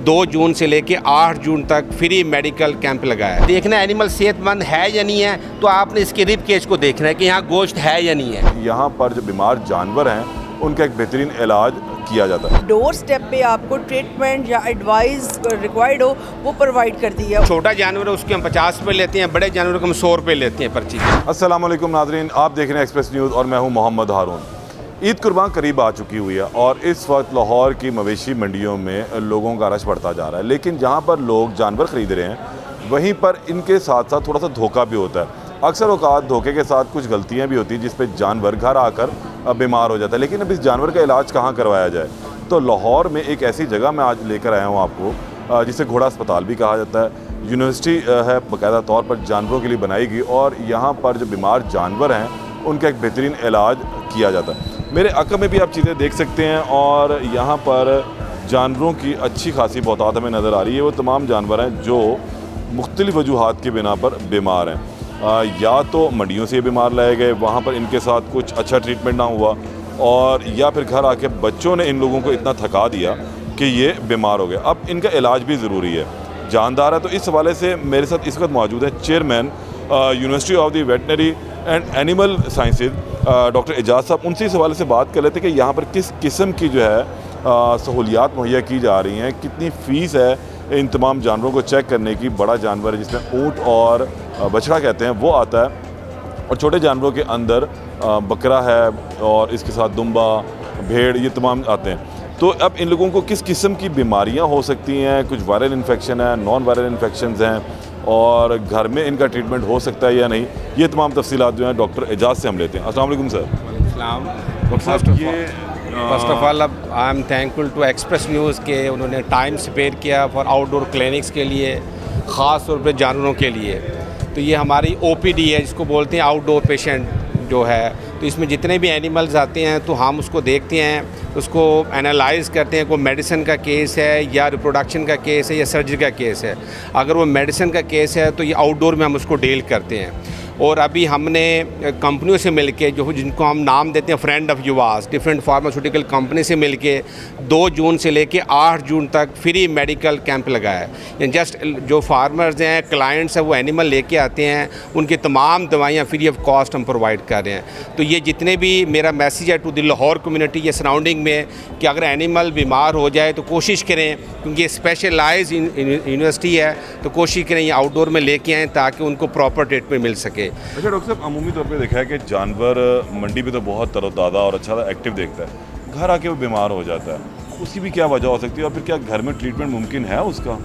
2 जून से लेके 8 जून तक फ्री मेडिकल कैंप लगाया है। देखना एनिमल सेहतमंद है या नहीं है, तो आपने इसके रिब केज को देखना है कि यहाँ गोश्त है या नहीं है। यहाँ पर जो बीमार जानवर हैं उनका एक बेहतरीन इलाज किया जाता है। डोर स्टेप पे आपको ट्रीटमेंट या एडवाइस रिक्वायर्ड हो वो प्रोवाइड करती है। छोटा जानवर है उसके हम 50 रुपये लेते हैं, बड़े जानवर को हम 100 रुपये लेते हैं पर्ची। अस्सलाम वालेकुम नाजरीन, आप देख रहे हैं एक्सप्रेस न्यूज़ और मैं हूँ मोहम्मद हारून। ईद कुर्बान करीब आ चुकी हुई है और इस वक्त लाहौर की मवेशी मंडियों में लोगों का रश बढ़ता जा रहा है, लेकिन जहाँ पर लोग जानवर ख़रीद रहे हैं वहीं पर इनके साथ साथ थोड़ा सा धोखा भी होता है। अक्सर औकात धोखे के साथ कुछ गलतियाँ भी होती हैं जिस पर जानवर घर आकर बीमार हो जाता है। लेकिन अब इस जानवर का इलाज कहाँ करवाया जाए, तो लाहौर में एक ऐसी जगह मैं आज लेकर आया हूँ आपको जिसे घोड़ा अस्पताल भी कहा जाता है। यूनिवर्सिटी है बाकायदा तौर पर जानवरों के लिए बनाई गई और यहाँ पर जो बीमार जानवर हैं उनका एक बेहतरीन इलाज किया जाता है। मेरे अक़ब में भी आप चीज़ें देख सकते हैं और यहाँ पर जानवरों की अच्छी खासी बहुतात हमें नज़र आ रही है। वो तमाम जानवर हैं जो मुख्तलिफ़ वजूहात की बिना पर बीमार हैं। या तो मंडियों से बीमार लाए गए, वहाँ पर इनके साथ कुछ अच्छा ट्रीटमेंट ना हुआ, और या फिर घर आके बच्चों ने इन लोगों को इतना थका दिया कि ये बीमार हो गए। अब इनका इलाज भी ज़रूरी है, जानदार है। तो इस हवाले से मेरे साथ इस वक्त मौजूद है chairman university of the veterinary and animal sciences doctor Ejaz साहब। उनसे इस हवाले से बात कर लेते हैं कि यहाँ पर किस किस्म की जो है सहूलियात मुहैया की जा रही हैं, कितनी फ़ीस है इन तमाम जानवरों को चेक करने की। बड़ा जानवर है जिसमें ऊँट और बछड़ा कहते हैं वो आता है, और छोटे जानवरों के अंदर बकरा है और इसके साथ दुम्बा, भेड़, ये तमाम आते हैं। तो अब इन लोगों को किस किस्म की बीमारियां हो सकती हैं, कुछ वायरल इन्फेक्शन है, नॉन वायरल इन्फेक्शंस हैं, और घर में इनका ट्रीटमेंट हो सकता है या नहीं, ये तमाम तफसीलात जो हैं डॉक्टर एजाज से हम लेते हैं। अस्सलाम वालेकुम सर। फर्स्ट ऑफ ऑल अब I am thankful to Express News के उन्होंने टाइम स्पेयर किया फॉर आउटडोर क्लिनिक्स के लिए, ख़ास तौर पर जानवरों के लिए। तो ये हमारी OPD है जिसको बोलते हैं आउटडोर पेशेंट जो है। तो इसमें जितने भी एनिमल्स आते हैं तो हम उसको देखते हैं, उसको एनालाइज़ करते हैं, कोई मेडिसिन का केस है या रिप्रोडक्शन का केस है या सर्जरी का केस है। अगर वो मेडिसिन का केस है तो ये आउटडोर में हम उसको डील करते हैं। और अभी हमने कंपनियों से मिलके जो जिनको हम नाम देते हैं फ्रेंड ऑफ युवास, डिफरेंट फार्मास्यूटिकल कंपनी से मिलके 2 जून से लेके 8 जून तक फ्री मेडिकल कैंप लगाया है। जस्ट जो फार्मर्स हैं, क्लाइंट्स हैं, वो एनिमल लेके आते हैं, उनकी तमाम दवाइयाँ फ्री ऑफ कॉस्ट हम प्रोवाइड कर रहे हैं। तो ये जितने भी मेरा मैसेज है टू द लाहौर कम्युनिटी या सराउंडिंग में कि अगर एनिमल बीमार हो जाए तो कोशिश करें, क्योंकि स्पेशलाइज यूनिवर्सिटी है, तो कोशिश करें ये आउटडोर में लेके आएँ ताकि उनको प्रॉपर ट्रीटमेंट मिल सके। अच्छा डॉक्टर साहब, अमूमी तौर पे देखा है कि जानवर मंडी में तो बहुत तरोताज़ा और अच्छा एक्टिव देखता है, घर आके वो बीमार हो जाता है, उसकी भी क्या वजह हो सकती है और फिर क्या घर में ट्रीटमेंट मुमकिन है उसका?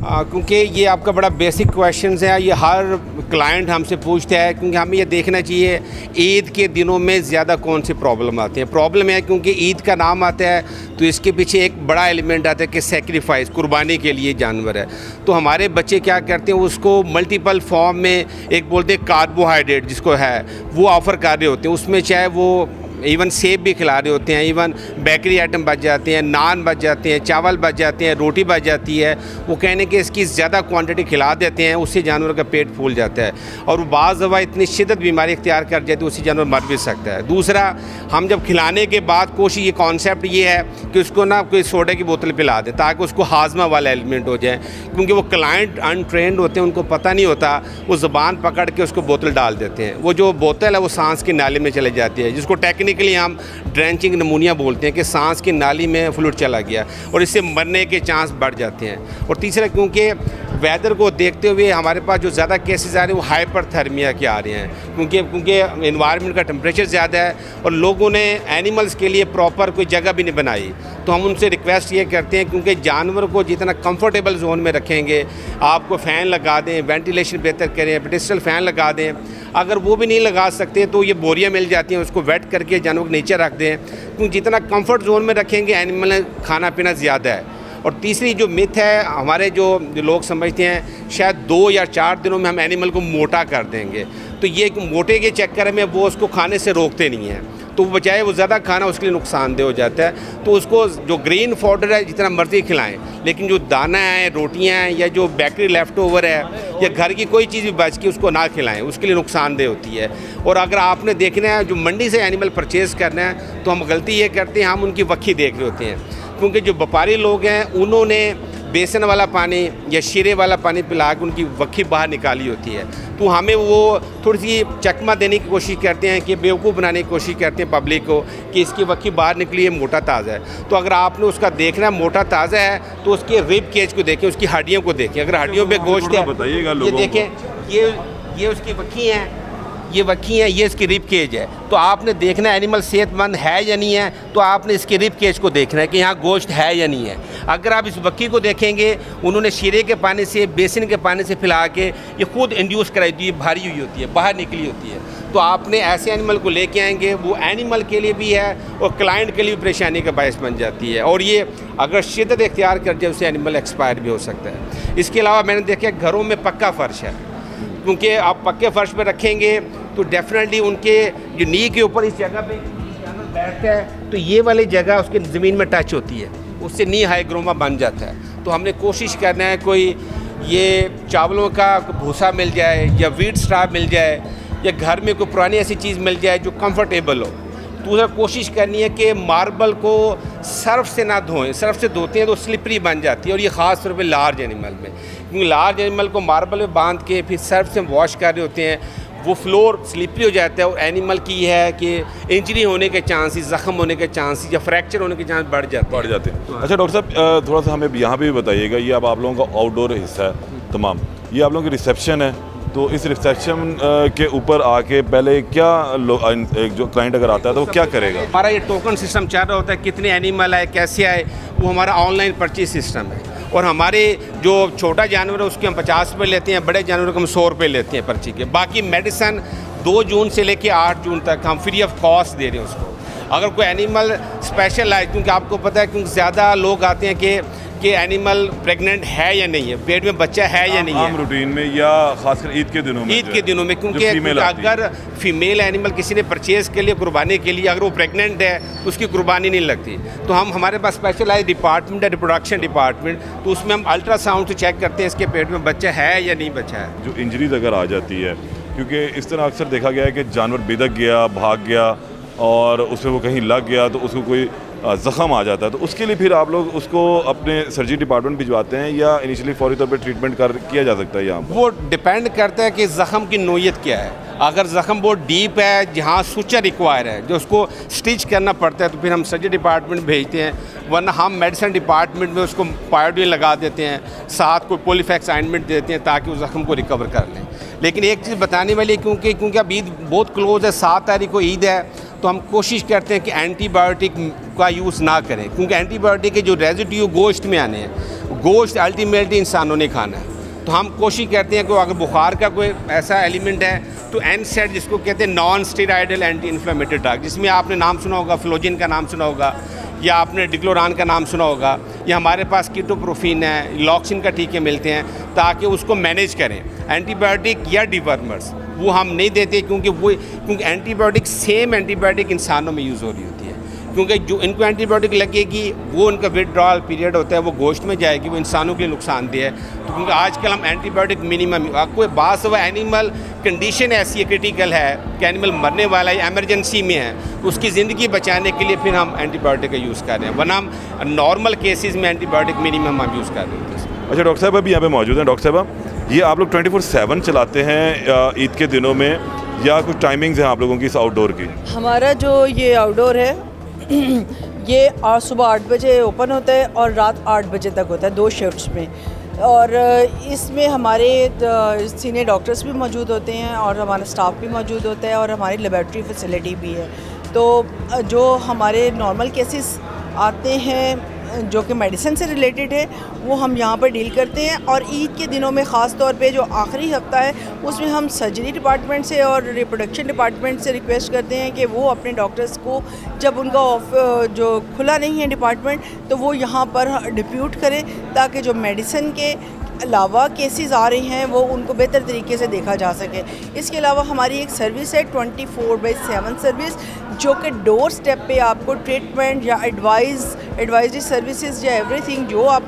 क्योंकि ये आपका बड़ा बेसिक क्वेश्चन है, ये हर क्लाइंट हमसे पूछता है, क्योंकि हमें ये देखना चाहिए ईद के दिनों में ज़्यादा कौन सी प्रॉब्लम आती है। प्रॉब्लम है क्योंकि ईद का नाम आता है तो इसके पीछे एक बड़ा एलिमेंट आता है कि सेक्रीफाइस, कुर्बानी के लिए जानवर है। तो हमारे बच्चे क्या करते हैं, उसको मल्टीपल फॉर्म में, एक बोलते हैं कार्बोहाइड्रेट जिसको है वो ऑफ़र कर रहे होते हैं, उसमें चाहे वो इवन सेब भी खिला रहे होते हैं, इवन बेकरी आइटम बच जाते हैं, नान बच जाते हैं, चावल बच जाते हैं, रोटी बच जाती है। वो कहने कि इसकी ज़्यादा क्वांटिटी खिला देते हैं, उससे जानवर का पेट फूल जाता है और वो बाज़ दफ़ा इतनी शिद्दत बीमारी इख्तियार कर जाती है उससे जानवर मर भी सकता है। दूसरा, हम जब खिलाने के बाद कोशिश, ये कॉन्सेप्ट ये है कि उसको ना कोई सोडा की बोतल पिला दे ताकि उसको हाजमा वाला एलिमेंट हो जाए, क्योंकि वो क्लाइंट अनट्रेंड होते हैं, उनको पता नहीं होता, वो ज़ुबान पकड़ के उसको बोतल डाल देते हैं। वो जो बोतल है वो सांस की नाली में चले जाती है, जिसको टेक्निकली हम ड्रेंचिंग नमूनिया बोलते हैं कि सांस की नाली में फ्लूइड चला गया और इससे मरने के चांस बढ़ जाते हैं। और तीसरा, क्योंकि वेदर को देखते हुए हमारे पास जो ज़्यादा केसेस आ रहे हैं वो हाइपरथर्मिया के आ रहे हैं, क्योंकि इन्वायरमेंट का टेम्परेचर ज़्यादा है और लोगों ने एनिमल्स के लिए प्रॉपर कोई जगह भी नहीं बनाई। तो हम उनसे रिक्वेस्ट ये करते हैं, क्योंकि जानवर को जितना कंफर्टेबल जोन में रखेंगे, आपको फ़ैन लगा दें, वेंटिलेशन बेहतर करें, पेडिस्टल फ़ैन लगा दें। अगर वो भी नहीं लगा सकते तो ये बोरियां मिल जाती हैं, उसको वेट करके जानवर को नीचे रख दें, क्योंकि जितना कंफर्ट जोन में रखेंगे एनिमल खाना पीना ज़्यादा है। और तीसरी जो मिथ है, हमारे जो लोग समझते हैं शायद 2 या 4 दिनों में हम एनिमल को मोटा कर देंगे, तो ये मोटे के चक्कर में वो उसको खाने से रोकते नहीं हैं, तो बजाय वो ज़्यादा खाना उसके लिए नुकसानदेह हो जाता है। तो उसको जो ग्रीन फॉडर है जितना मर्जी खिलाएं, लेकिन जो दाना है, रोटियां हैं या जो बेकरी लेफ़्ट ओवर है या घर की कोई चीज़ भी बच के उसको ना खिलाएं, उसके लिए नुकसानदेह होती है। और अगर आपने देखना है जो मंडी से एनिमल परचेज़ करना है तो हम गलती ये करते हैं, हम उनकी वक्खी देख रहे होते हैं, क्योंकि जो व्यापारी लोग हैं उन्होंने बेसन वाला पानी या शीरे वाला पानी पिला के उनकी वक्की बाहर निकाली होती है। तो हमें वो थोड़ी सी चकमा देने की कोशिश करते हैं कि बेवकूफ़ बनाने की कोशिश करते हैं पब्लिक को कि इसकी वक्की बाहर निकली है, मोटा ताज़ा है। तो अगर आपने उसका देखना है मोटा ताज़ा है तो उसके रिब केज को देखें, उसकी हड्डियों को देखें। अगर हड्डियों पे गोश्त है, ये देखें, ये उसकी वक्की हैं, ये वक्की है, ये इसकी रिब केज है। तो आपने देखना है एनिमल सेहतमंद है या नहीं है, तो आपने इसके रिब केज को देखना है कि यहाँ गोश्त है या नहीं है। अगर आप इस वक्की को देखेंगे, उन्होंने शीरे के पानी से, बेसिन के पानी से फिला के ये खुद इंड्यूस कराई होती है, भारी हुई होती है, बाहर निकली होती है। तो आपने ऐसे एनिमल को लेके आएंगे, वो एनिमल के लिए भी है और क्लाइंट के लिए भी परेशानी का बायस बन जाती है। और ये अगर शिद्दत इख्तियार कर जाए उससे एनिमल एक्सपायर भी हो सकता है। इसके अलावा मैंने देखा घरों में पक्का फ़र्श है, क्योंकि आप पक्के फ़र्श पर रखेंगे तो डेफिनेटली उनके जो नी के ऊपर इस जगह पे जानवर बैठता है तो ये वाली जगह उसके ज़मीन में टच होती है, उससे नी हाइग्रोमा बन जाता है। तो हमने कोशिश करना है कोई ये चावलों का भूसा मिल जाए या वीट स्ट्रा मिल जाए या घर में कोई पुरानी ऐसी चीज़ मिल जाए जो कंफर्टेबल हो। दूसरा कोशिश करनी है कि मार्बल को सर्फ से ना धोएं, सर्फ से धोते हैं तो स्लिपरी बन जाती है, और ये ख़ास तौर पे लार्ज एनिमल में, क्योंकि लार्ज एनिमल को मार्बल में बांध के फिर सर्फ से वॉश कर रहे होते हैं, वो फ्लोर स्लिपरी हो जाता है और एनिमल की है कि इंजरी होने के चांसेस, ज़ख्म होने के चांसेस या फ्रैक्चर होने के चांस बढ़ जाते हैं। अच्छा डॉक्टर साहब, थोड़ा सा हमें यहाँ भी बताइएगा, ये अब आप लोगों का आउटडोर हिस्सा है तमाम, ये आप लोगों की रिसेप्शन है, तो इस रिसेप्शन के ऊपर आके पहले क्या जो क्लाइंट अगर आता है तो वो क्या करेगा? हमारा ये टोकन सिस्टम चल रहा होता है, कितने एनिमल आए, कैसे आए, वो हमारा ऑनलाइन परचेज सिस्टम है। और हमारे जो छोटा जानवर है उसके हम 50 रुपये लेते हैं, बड़े जानवर को हम 100 रुपये लेते हैं पर्ची के। बाकी मेडिसन 2 जून से लेके 8 जून तक हम फ्री ऑफ कॉस्ट दे रहे हैं उसको। अगर कोई एनिमल स्पेशल आए, क्योंकि आपको पता है क्योंकि ज़्यादा लोग आते हैं कि एनिमल प्रेग्नेंट है या नहीं है, पेट में बच्चा है या नहीं है, रूटीन में या खासकर ईद के दिनों में, क्योंकि अगर फीमेल एनिमल किसी ने परचेज़ के लिए, कुर्बानी के लिए, अगर वो प्रेग्नेंट है तो उसकी कुर्बानी नहीं लगती। तो हमारे पास स्पेशलाइज डिपार्टमेंट है, रिप्रोडक्शन डिपार्टमेंट, तो उसमें हम अल्ट्रासाउंड से चेक करते हैं इसके पेट में बच्चा है या नहीं बच्चा है। जो इंजरीज अगर आ जाती है, क्योंकि इस तरह अक्सर देखा गया है कि जानवर बिदक गया, भाग गया और उसमें वो कहीं लग गया तो उसको कोई ज़ख़म आ जाता है, तो उसके लिए फिर आप लोग उसको अपने सर्जरी डिपार्टमेंट भिजवाते हैं या इनिशियली फौरी तौर पे ट्रीटमेंट किया जा सकता है यहाँ पर? वो डिपेंड करता है कि ज़ख़म की नोयत क्या है। अगर ज़ख़म बहुत डीप है जहाँ सुचर रिक्वायर है, जो उसको स्टिच करना पड़ता है, तो फिर हम सर्जरी डिपार्टमेंट भेजते हैं, वरना हम मेडिसिन डिपार्टमेंट में उसको पायोडीन लगा देते हैं, साथ कोई पोलीफैक्स ऑइंटमेंट देते हैं ताकि उस ज़ख़म को रिकवर कर लें। लेकिन एक चीज़ बताने वाली, क्योंकि अब ईद बहुत क्लोज़ है, 7 तारीख को ईद है, तो हम कोशिश करते हैं कि एंटीबायोटिक का यूज़ ना करें, क्योंकि एंटीबायोटिक के जो रेजिड्यू गोश्त में आने हैं, गोश्त अल्टीमेटली इंसानों ने खाना है। तो हम कोशिश करते हैं कि अगर बुखार का कोई ऐसा एलिमेंट है तो NSAID, जिसको कहते हैं non steroidal anti inflammatory drug, जिसमें आपने नाम सुना होगा, फ्लोजिन का नाम सुना होगा या आपने डिक्लोरान का नाम सुना होगा, या हमारे पास कीटोप्रोफिन है, लॉक्सिन का टीके मिलते हैं ताकि उसको मैनेज करें। एंटीबायोटिक या डिवर्मर्स वो हम नहीं देते, क्योंकि एंटीबायोटिक सेम एंटीबायोटिक इंसानों में यूज़ हो रही होती है, क्योंकि जो इनको एंटीबायोटिक लगेगी वो उनका विड्रॉल पीरियड होता है, वो गोश्त में जाएगी, वो इंसानों के लिए नुकसानदेह है। तो क्योंकि आजकल हम एंटीबायोटिक मिनिमम, कोई बात हुआ एनिमल कंडीशन ऐसी है, क्रिटिकल है कि एनिमल मरने वाला है, एमरजेंसी में है, तो उसकी ज़िंदगी बचाने के लिए फिर हम एंटीबायोटिक का यूज़ कर रहे हैं, वरना हम नॉर्मल केसेस में एंटीबायोटिक मिनिमम हम यूज़ कर रहे हैं। अच्छा डॉक्टर साहब अभी यहाँ पे मौजूद हैं। डॉक्टर साहब, ये आप लोग 24/7 चलाते हैं ईद के दिनों में या कुछ टाइमिंग्स हैं आप लोगों की इस आउटडोर की? हमारा जो ये आउटडोर है ये सुबह 8 बजे ओपन होता है और रात 8 बजे तक होता है, 2 शिफ्ट्स में। और इसमें हमारे सीनियर डॉक्टर्स भी मौजूद होते हैं और हमारा स्टाफ भी मौजूद होता है और हमारी लेबॉरेटरी फैसिलिटी भी है। तो जो हमारे नॉर्मल केसेस आते हैं जो कि मेडिसिन से रिलेटेड है वो हम यहाँ पर डील करते हैं। और ईद के दिनों में ख़ास तौर पे जो आखिरी हफ्ता है उसमें हम सर्जरी डिपार्टमेंट से और रिप्रोडक्शन डिपार्टमेंट से रिक्वेस्ट करते हैं कि वो अपने डॉक्टर्स को, जब उनका जो खुला नहीं है डिपार्टमेंट, तो वो यहाँ पर डिप्यूट करें ताकि जो मेडिसिन के अलावा केसेस आ रहे हैं वो उनको बेहतर तरीके से देखा जा सके। इसके अलावा हमारी एक सर्विस है 24/7 सर्विस, जो कि डोर स्टेप पे आपको ट्रीटमेंट या एडवाइजरी सर्विसेज या एवरीथिंग जो आप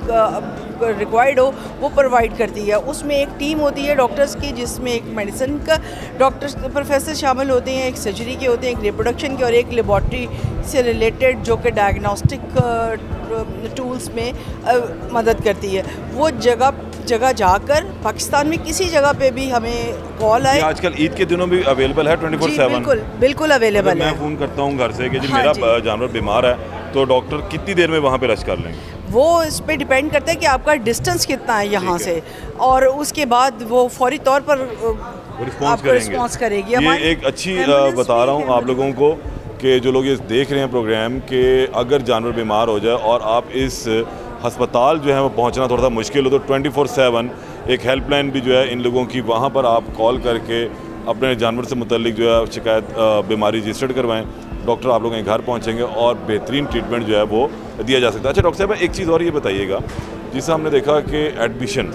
रिक्वायर्ड हो वो प्रोवाइड करती है। उसमें एक टीम होती है डॉक्टर्स की, जिसमें एक मेडिसिन का डॉक्टर प्रोफेसर शामिल होते हैं, एक सर्जरी के होते हैं, एक रिप्रोडक्शन के और एक लेबॉर्ट्री से रिलेटेड जो कि डायग्नोस्टिक टूल्स में मदद करती है। वो जगह जाकर पाकिस्तान में किसी जगह पे भी हमें कॉल आए। आजकल ईद के दिनों भी अवेलेबल है 24/7? बिल्कुल अवेलेबल है। मैं फ़ोन करता हूँ घर से कि जी मेरा जानवर बीमार है, तो डॉक्टर कितनी देर में वहाँ पे रश कर लेंगे? वो इस पे डिपेंड करता है कि आपका डिस्टेंस कितना है यहाँ से, और उसके बाद वो फौरी तौर पर रिस्पॉन्स करेगी। ये एक अच्छी बता रहा हूँ आप लोगों को कि जो लोग ये देख रहे हैं प्रोग्राम, कि अगर जानवर बीमार हो जाए और आप इस हस्पताल जो है वो पहुंचना थोड़ा सा मुश्किल हो, तो 24/7 एक हेल्पलाइन भी जो है इन लोगों की, वहां पर आप कॉल करके अपने जानवर से मुतल्लिक जो है शिकायत बीमारी रजिस्टर्ड करवाएं। डॉक्टर आप लोगों के घर पहुंचेंगे और बेहतरीन ट्रीटमेंट जो है वो दिया जा सकता है। अच्छा डॉक्टर साहब, एक चीज़ और ये बताइएगा, जिससे हमने देखा कि एडमिशन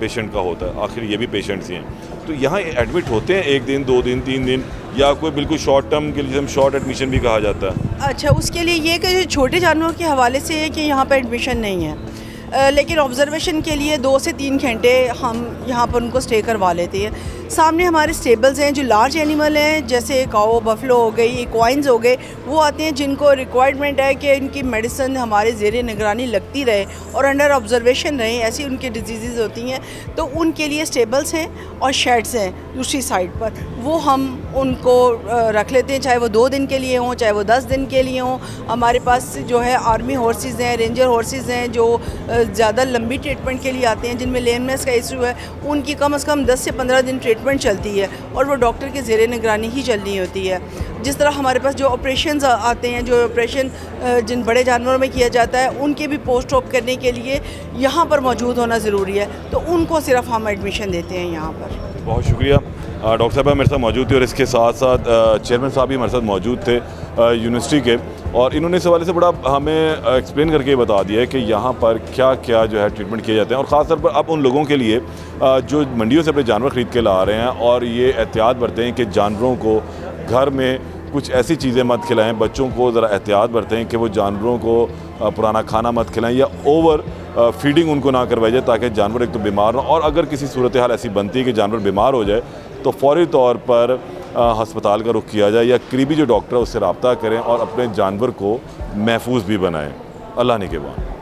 पेशेंट का होता है, आखिर ये भी पेशेंट्स ही हैं, तो यहाँ एडमिट होते हैं 1 दिन 2 दिन 3 दिन, या कोई बिल्कुल शॉर्ट टर्म के लिए हम शॉर्ट एडमिशन भी कहा जाता है? अच्छा, उसके लिए ये कि छोटे जानवरों के हवाले से है कि यहाँ पर एडमिशन नहीं है, लेकिन ऑब्जर्वेशन के लिए 2 से 3 घंटे हम यहाँ पर उनको स्टे करवा लेते हैं। सामने हमारे स्टेबल्स हैं, जो लार्ज एनिमल हैं जैसे काओ, बफलो हो गई, इक्वाइन्स हो गए, वो आते हैं जिनको रिक्वायरमेंट है कि इनकी मेडिसिन हमारे ज़ेरे निगरानी लगती रहे और अंडर ऑब्जर्वेशन रहे, ऐसी उनकी डिजीज़ होती हैं, तो उनके लिए स्टेबल्स हैं और शेड्स हैं दूसरी साइड पर, वो हम उनको रख लेते हैं, चाहे वो 2 दिन के लिए हों, चाहे वो 10 दिन के लिए हों। हमारे पास जो है आर्मी हॉर्सेस हैं, रेंजर हॉर्सेस हैं, जो ज़्यादा लंबी ट्रीटमेंट के लिए आते हैं, जिनमें लेमनेस का इशू है, उनकी कम से कम 10 से 15 दिन ट्रीटमेंट चलती है और वो डॉक्टर के ज़ेरे निगरानी ही चलनी होती है। जिस तरह हमारे पास जो ऑपरेशंस आते हैं, जो ऑपरेशन जिन बड़े जानवरों में किया जाता है, उनके भी पोस्ट ऑप करने के लिए यहाँ पर मौजूद होना ज़रूरी है, तो उनको सिर्फ हम एडमिशन देते हैं यहाँ पर। बहुत शुक्रिया। डॉक्टर साहब मेरे साथ मौजूद थे और इसके साथ साथ चेयरमैन साहब भी हमारे साथ मौजूद थे यूनिवर्सिटी के, और इन्होंने इस हवाले से बड़ा हमें एक्सप्लेन करके बता दिया है कि यहाँ पर क्या क्या जो है ट्रीटमेंट किए जाते हैं, और ख़ास तौर पर अब उन लोगों के लिए जो मंडियों से अपने जानवर ख़रीद के ला रहे हैं और ये एहतियात बरतें कि जानवरों को घर में कुछ ऐसी चीज़ें मत खिलाएं, बच्चों को ज़रा एहतियात बरतें कि वो जानवरों को पुराना खाना मत खिलाएं या ओवर फीडिंग उनको ना करवाई जाए, ताकि जानवर एक तो बीमार ना, और अगर किसी सूरत हाल ऐसी बनती है कि जानवर बीमार हो जाए तो फौरी तौर पर हस्पताल का रुख किया जाए या करीबी जो डॉक्टर है उससे रब्ता करें और अपने जानवर को महफूज भी बनाएं। अल्लाह ने के बाद।